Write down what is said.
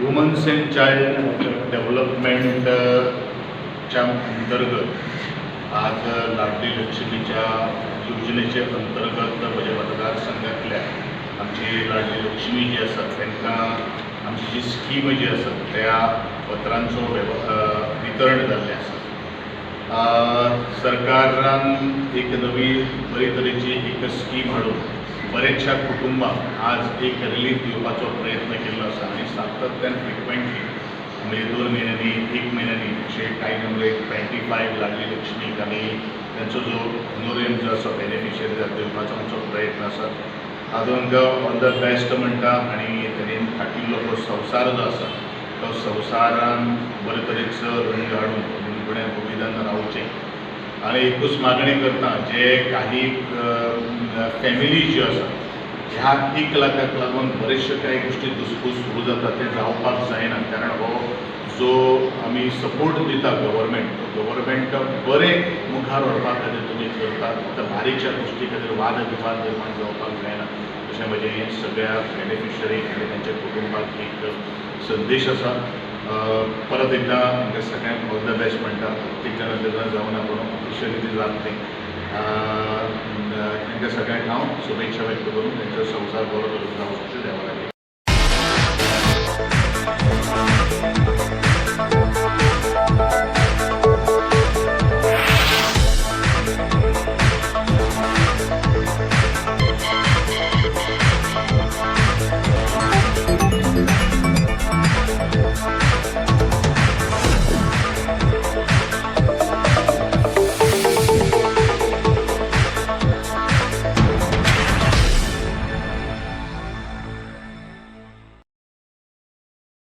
Women's and child डेव्हलपमेंटच्या अंतर्गत आज लाडली लक्ष्मीच्या योजनेचे अंतर्गत म्हज्या मतदारसंघातल्या आमची लाडली लक्ष्मी जी आसा तांकां आमची जी स्कीम जी आसा त्या पत्रांचो वितरण जाल्लें आसा। सरकारान एक नवी बरे तरेची एक स्कीम हाडून बरेचशा कुटुंबांक आज एक रिलीफ दिवपाचो प्रयत्न केल्लो आसा आनी सातत्यान फ्रिक्वेंटली म्हणजे 2 म्हयन्यांनी 1 म्हयन्यांनी अशे कांय नंबर 25 लाडली लक्ष्मीक आनी तांचो जो होनोरियम जो आसा बेनिफिशियरी दिवपाचो आमचो प्रयत्न आसा। हांव तांकां ऑल द बेस्ट म्हणटा आनी तेणेन हाडिल्लो तो संवसार जो आसा तो संवसारान बरे तरेचो रंग हाडून फुडें गोविंदान रावचें आनी एकूच मागणी करता जे काही फॅमिली ज्यो आसा ह्या 1 लाखाक लागून बरेचशे काही गोष्टी दुसपूस सुरू जाता ते जावपाक जायना, कारण हो जो आमी सपोर्ट दिता गव्हर्मेंट बरे मुखार व्हरपा खातीर तुमी करता, फक्त बारीकशा गोष्टी खातीर वाद विवाद निर्माण जावपाक जायना अशें म्हजें सगळ्या बेनिफिशरी आनी तांच्या कुटुंबाक एक संदेश आसा। परत एकदा हांकां सगळ्यांक ऑल द बेस्ट म्हणटा। प्रत्येक जाण लग्न जावना पूण ऑफिशियली ती जातलें। तांकां सगळ्यांक हांव शुभेच्छा व्यक्त करून तांचो संवसार बरो